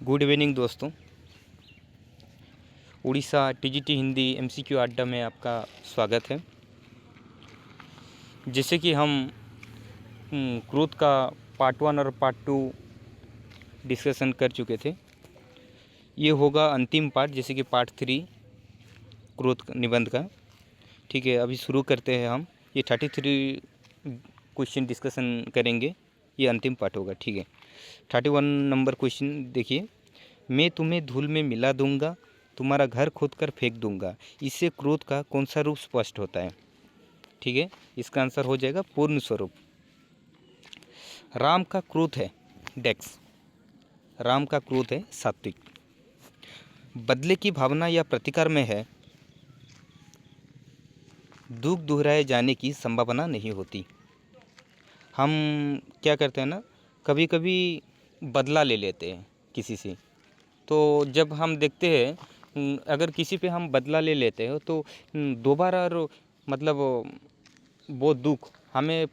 Good evening दोस्तों। Orissa TGT Hindi MCQ अड्डा में आपका स्वागत है। जैसे कि हम क्रोध का पार्ट 1 और पार्ट 2 डिस्कशन कर चुके थे, ये होगा अंतिम पार्ट, जैसे कि पार्ट 3 क्रोध निबंध का। ठीक है, अभी शुरू करते हैं हम। ये 33 क्वेश्चन डिस्कशन करेंगे, ये अंतिम पार्ट होगा। ठीक है, 31 नंबर क्वेश्चन देखिए। मैं तुम्हें धूल में मिला दूंगा, तुम्हारा घर खोद कर फेंक दूंगा, इससे क्रोध का कौन सा रूप स्पष्ट होता है? ठीक है, इसका आंसर हो जाएगा पूर्ण स्वरूप। राम का क्रोध है डेक्स, राम का क्रोध है सात्विक। बदले की भावना या प्रतिकार में है, दुख दोहराए जाने की संभावना नहीं होती। हम क्या करते हैं ना, कभी कभी बदला ले लेते हैं किसी से, तो जब हम देखते हैं अगर किसी पे हम बदला ले लेते हो तो दोबारा मतलब वो दुख हमें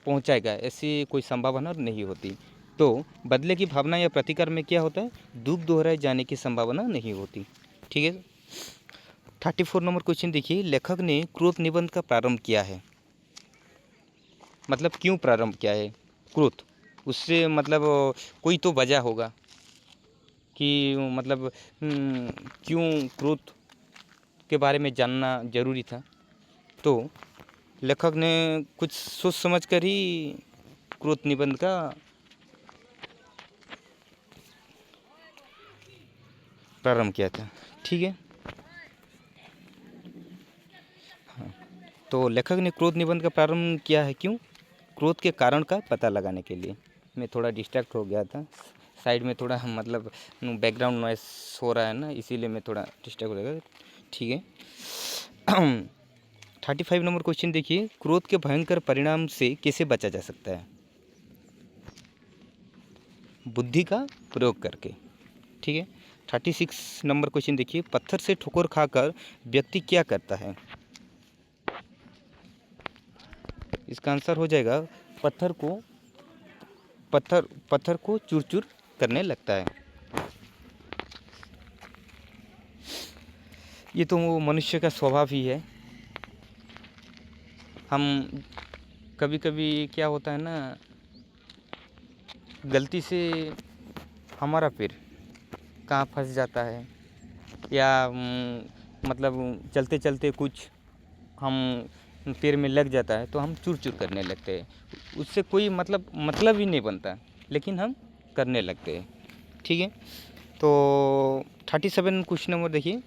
पहुंचाएगा, ऐसी कोई संभावना नहीं होती। तो बदले की भावना या प्रतिकार में क्या होता है, दुख दोहराए जाने की संभावना नहीं होती। ठीक है, 34 नंबर क्वेश्चन देखिए। लेखक ने क्रोध निबंध का प्रारंभ किया है, मतलब क्यों प्रारंभ किया है क्रोध, उससे मतलब कोई तो वजह होगा कि मतलब क्यों क्रोध के बारे में जानना ज़रूरी था। तो लेखक ने कुछ सोच समझ कर ही क्रोध निबंध का प्रारंभ किया था। ठीक है, हाँ, तो लेखक ने क्रोध निबंध का प्रारंभ किया है क्यों? क्रोध के कारण का पता लगाने के लिए। मैं थोड़ा डिस्ट्रैक्ट हो गया था, साइड में थोड़ा मतलब बैकग्राउंड नॉइस हो रहा है ना, इसीलिए मैं थोड़ा डिस्ट्रैक्ट हो गया। ठीक है, 35 नंबर क्वेश्चन देखिए। क्रोध के भयंकर परिणाम से कैसे बचा जा सकता है? बुद्धि का प्रयोग करके। ठीक है, 36 नंबर क्वेश्चन देखिए। पत्थर से ठोकर खाकर व्यक्ति क्या करता है? इसका आंसर हो जाएगा पत्थर को चूर चूर करने लगता है। ये तो वो मनुष्य का स्वभाव ही है। हम कभी कभी क्या होता है ना, गलती से हमारा पैर कहाँ फंस जाता है, या मतलब चलते चलते कुछ हम पैर में लग जाता है तो हम चूर चूर करने लगते हैं। उससे कोई मतलब ही नहीं बनता, लेकिन हम करने लगते हैं। ठीक है, तो 37 क्वेश्चन नंबर देखिए।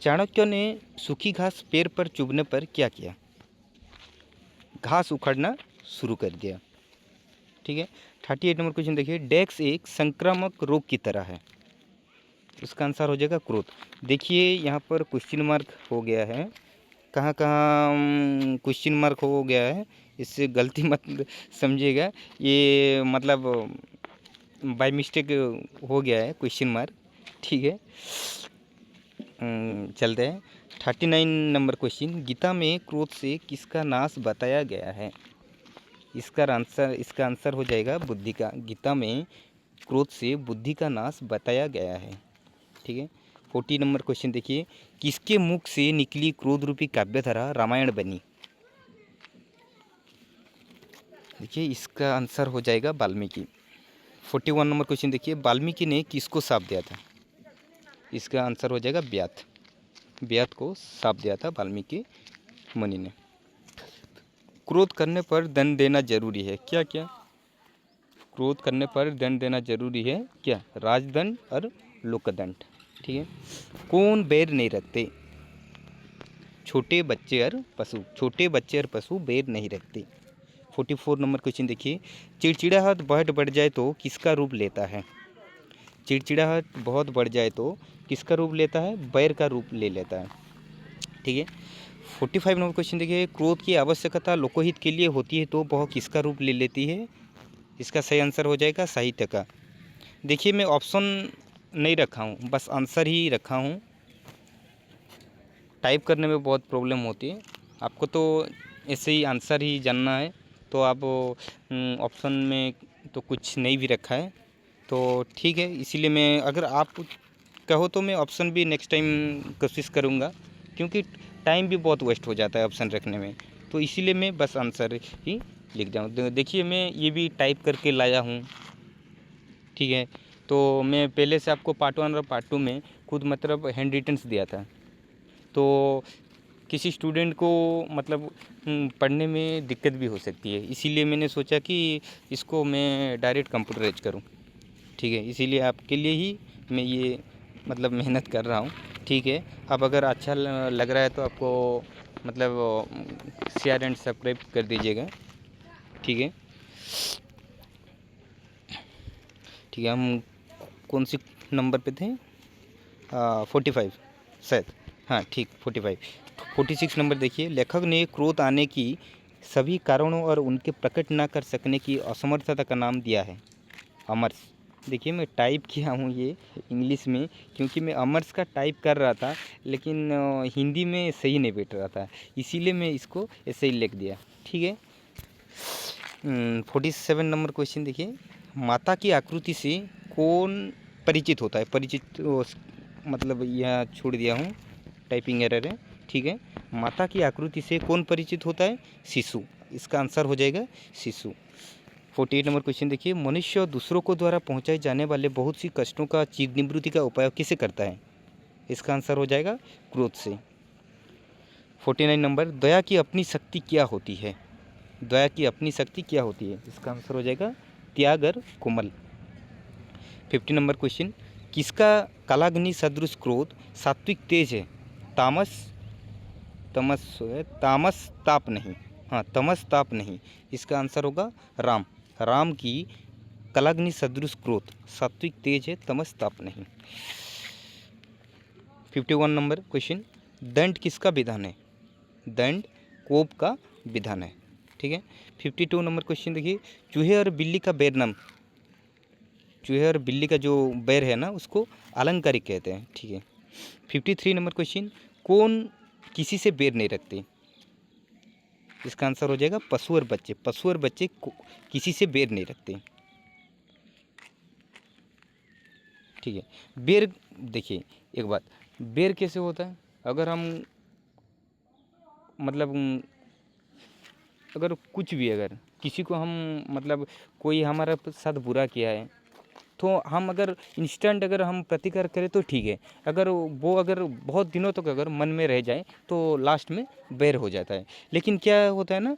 चाणक्य ने सूखी घास पैर पर चुभने पर क्या किया? घास उखाड़ना शुरू कर दिया। ठीक है, 38 नंबर क्वेश्चन देखिए। डेक्स एक संक्रामक रोग की तरह है, उसका आंसर हो जाएगा क्रोध। देखिए यहाँ पर क्वेश्चन मार्क हो गया है, कहाँ कहाँ क्वेश्चन मार्क हो गया है, इससे गलती मत समझिएगा, ये मतलब बाय मिस्टेक हो गया है क्वेश्चन मार्क। ठीक है, चलते हैं 39 नंबर क्वेश्चन। गीता में क्रोध से किसका नाश बताया गया है? इसका आंसर हो जाएगा बुद्धि का। गीता में क्रोध से बुद्धि का नाश बताया गया है। ठीक है, 40 नंबर क्वेश्चन देखिए। किसके मुख से निकली क्रोध रूपी काव्यधारा रामायण बनी? देखिए इसका आंसर हो जाएगा वाल्मीकि। 41 नंबर क्वेश्चन देखिए। वाल्मीकि ने किसको शाप दिया था? इसका आंसर हो जाएगा व्यास। व्यास को शाप दिया था वाल्मीकि मुनि ने। क्रोध करने पर दंड देना जरूरी है क्या? क्या क्रोध करने पर दंड देना जरूरी है क्या? राजदंड और लोकदंड। ठीक है, कौन बैर नहीं रखते? छोटे बच्चे और पशु। छोटे बच्चे और पशु बैर नहीं रखते। 44 नंबर क्वेश्चन देखिए। चिड़चिड़ाहट बहुत बढ़ जाए तो किसका रूप लेता है? चिड़चिड़ाहट बहुत बढ़ जाए तो किसका रूप लेता है? बैर का रूप ले लेता है। ठीक है, 45 नंबर क्वेश्चन देखिए। क्रोध की आवश्यकता लोकहित के लिए होती है तो वह किसका रूप ले लेती है? इसका सही आंसर हो जाएगा साहित्य का। देखिए मैं ऑप्शन नहीं रखा हूँ, बस आंसर ही रखा हूँ। टाइप करने में बहुत प्रॉब्लम होती है, आपको तो ऐसे ही आंसर ही जानना है, तो आप ऑप्शन में तो कुछ नहीं भी रखा है, तो ठीक है, इसीलिए मैं, अगर आप कहो तो मैं ऑप्शन भी नेक्स्ट टाइम कोशिश करूँगा, क्योंकि टाइम भी बहुत वेस्ट हो जाता है ऑप्शन रखने में, तो इसीलिए मैं बस आंसर ही लिख जाऊँ। देखिए मैं ये भी टाइप करके लाया हूँ, ठीक है। तो मैं पहले से आपको पार्ट 1 और पार्ट 2 में खुद मतलब हैंड रिटन्स दिया था, तो किसी स्टूडेंट को मतलब पढ़ने में दिक्कत भी हो सकती है, इसीलिए मैंने सोचा कि इसको मैं डायरेक्ट कंप्यूटराइज करूं, ठीक है। इसीलिए आपके लिए ही मैं ये मतलब मेहनत कर रहा हूं, ठीक है। अब अगर अच्छा लग रहा है तो आपको मतलब शेयर एंड सब्सक्राइब कर दीजिएगा, ठीक है। ठीक है, हम कौन सी नंबर पे थे? 45 शायद, हाँ ठीक, 45। 46 नंबर देखिए, लेखक ने क्रोध आने की सभी कारणों और उनके प्रकट न कर सकने की असमर्थता का नाम दिया है अमर्स। देखिए मैं टाइप किया हूँ ये इंग्लिश में, क्योंकि मैं अमर्स का टाइप कर रहा था, लेकिन हिंदी में सही नहीं बैठ रहा था, इसीलिए मैं इसको ऐसे ही लिख दिया, ठीक है। 47 नंबर क्वेश्चन देखिए, माता की आकृति से कौन परिचित होता है? परिचित मतलब यह छोड़ दिया हूँ, टाइपिंग एरर है, ठीक है। माता की आकृति से कौन परिचित होता है? शिशु। इसका आंसर हो जाएगा शिशु। 48 नंबर क्वेश्चन देखिए, मनुष्य दूसरों को द्वारा पहुंचाए जाने वाले बहुत सी कष्टों का निवृत्ति का उपाय किसे करता है? इसका आंसर हो जाएगा क्रोध से। 49 नंबर, दया की अपनी शक्ति क्या होती है? दया की अपनी शक्ति क्या होती है? इसका आंसर हो जाएगा त्याग और कोमल। 50 नंबर क्वेश्चन, किसका कालाग्नि सदृश क्रोध सात्विक तेज है? तामस ताप नहीं, हाँ तमस ताप नहीं, इसका आंसर होगा राम। राम की कालाग्नि सदृश क्रोध सात्विक तेज है, तमस ताप नहीं। 51 नंबर क्वेश्चन, दंड किसका विधान है? दंड कोप का विधान है, ठीक है। 52 नंबर क्वेश्चन देखिए, चूहे और बिल्ली का बैर नाम, चूहे और बिल्ली का जो बैर है ना, उसको अलंकारिक कहते हैं, ठीक है। 53 नंबर क्वेश्चन, कौन किसी से बैर नहीं रखते? इसका आंसर हो जाएगा पशु और बच्चे। पशु और बच्चे किसी से बैर नहीं रखते, ठीक है। बैर देखिए एक बात, बैर कैसे होता है? अगर हम मतलब अगर कुछ भी, अगर किसी को हम मतलब कोई हमारा साथ बुरा किया है, तो हम अगर इंस्टेंट अगर हम प्रतिकार करें तो ठीक है, अगर वो अगर बहुत दिनों तक अगर मन में रह जाए तो लास्ट में बैर हो जाता है। लेकिन क्या होता है ना,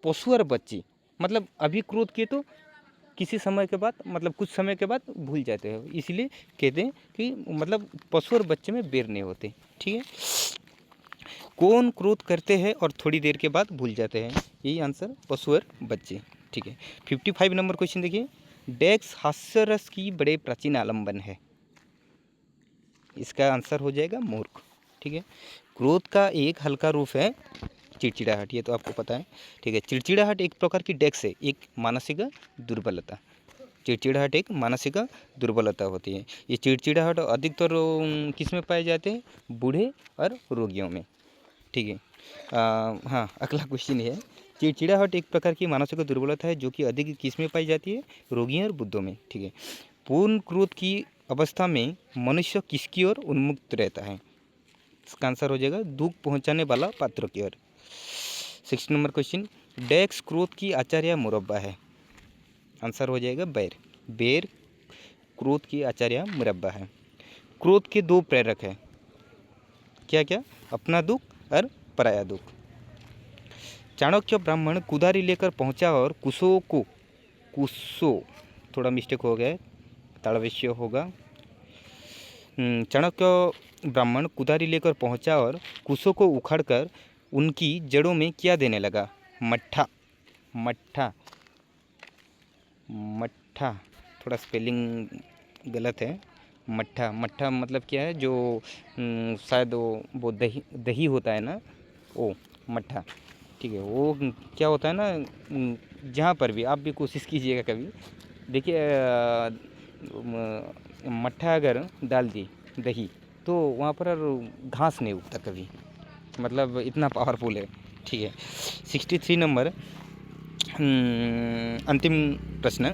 पशु और बच्चे मतलब अभी क्रोध किए तो किसी समय के बाद मतलब कुछ समय के बाद भूल जाते हैं, इसलिए कहते हैं कि मतलब पशु और बच्चे में बैर नहीं होते, ठीक है। कौन क्रोध करते हैं और थोड़ी देर के बाद भूल जाते हैं? यही आंसर पशु और बच्चे, ठीक है। 55 नंबर क्वेश्चन देखिए, डेक्स हास्यरस की बड़े प्राचीन आलम्बन है। इसका आंसर हो जाएगा मूर्ख, ठीक है। क्रोध का एक हल्का रूप है चिड़चिड़ाहट, ये तो आपको पता है, ठीक है। चिड़चिड़ाहट एक प्रकार की डेक्स है, एक मानसिक दुर्बलता। चिड़चिड़ाहट एक मानसिक दुर्बलता होती है। ये चिड़चिड़ाहट अधिकतर किस में पाए जाते हैं? बूढ़े और रोगियों में, ठीक है। हाँ, अगला क्वेश्चन है, चिड़चिड़ाहट एक प्रकार की मानसिक दुर्बलता है जो कि अधिक किस में पाई जाती है? रोगियों और बुद्धों में, ठीक है। पूर्ण क्रोध की अवस्था में मनुष्य किसकी ओर उन्मुक्त रहता है? इसका आंसर हो जाएगा दुख पहुंचाने वाला पात्र की ओर। 6 नंबर क्वेश्चन, डेक्स क्रोध की आचार्य मुरब्बा है। आंसर हो जाएगा बैर। बैर क्रोध की आचार्य मुरब्बा है। क्रोध के दो प्रेरक है, क्या क्या? अपना दुख और पराया दुख। चाणक्य ब्राह्मण कुदारी लेकर पहुंचा और कुशो थोड़ा मिस्टेक हो गया, ताड़वेश्य होगा। चाणक्य ब्राह्मण कुदारी लेकर पहुंचा और कुशों को उखाड़कर उनकी जड़ों में क्या देने लगा? मट्ठा। मट्ठा मट्ठा थोड़ा स्पेलिंग गलत है। मट्ठा, मट्ठा मतलब क्या है? जो शायद वो दही होता है ना, वो मट्ठा, ठीक है। वो क्या होता है ना, जहाँ पर भी आप भी कोशिश कीजिएगा कभी, देखिए मट्ठा अगर डाल दी दही तो वहाँ पर घास नहीं उगता कभी, मतलब इतना पावरफुल है, ठीक है। 63 नंबर अंतिम प्रश्न,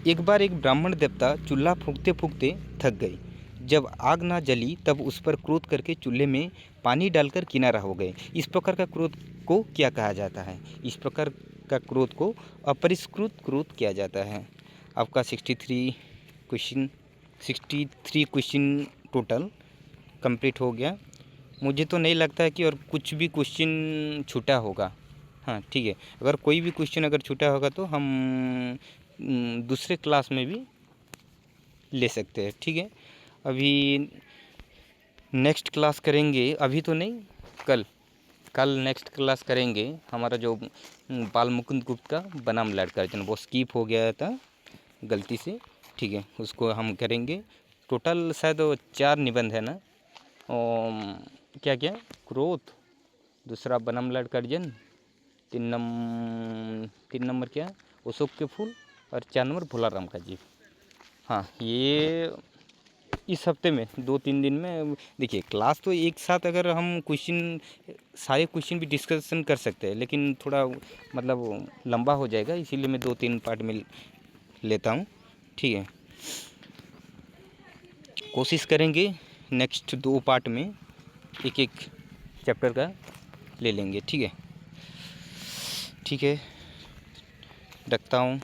एक बार एक ब्राह्मण देवता चूल्हा फूंकते फूंकते थक गए। जब आग ना जली तब उस पर क्रोध करके चूल्हे में पानी डालकर किनारा हो गए। इस प्रकार का क्रोध को क्या कहा जाता है? इस प्रकार का क्रोध को अपरिष्कृत क्रोध किया जाता है। आपका 63 क्वेश्चन टोटल कंप्लीट हो गया। मुझे तो नहीं लगता है कि और कुछ भी क्वेश्चन छूटा होगा। हाँ ठीक है, अगर कोई भी क्वेश्चन अगर छूटा होगा तो हम दूसरे क्लास में भी ले सकते हैं। ठीक है, अभी नेक्स्ट क्लास करेंगे, अभी तो नहीं, कल नेक्स्ट क्लास करेंगे। हमारा जो बाल मुकुंद गुप्त का बनाम लड़का अर्जुन वो स्किप हो गया था गलती से। ठीक है, उसको हम करेंगे। टोटल शायद 4 निबंध है ना। क्या क्या, क्रोध, दूसरा बनाम लड़का अर्जुन, 3 नंबर क्या, अशोक के फूल, और 4 नंबर भोला राम का जीव। हाँ, ये इस हफ्ते में 2-3 दिन में देखिए क्लास तो एक साथ अगर हम क्वेश्चन सारे क्वेश्चन भी डिस्कशन कर सकते हैं, लेकिन थोड़ा मतलब लंबा हो जाएगा, इसीलिए मैं 2-3 पार्ट में लेता हूँ। ठीक है, कोशिश करेंगे नेक्स्ट 2 पार्ट में एक एक चैप्टर का ले लेंगे। ठीक है, ठीक है, रखता हूँ,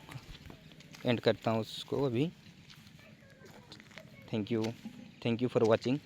एंड करता हूँ उसको अभी। Thank you for watching.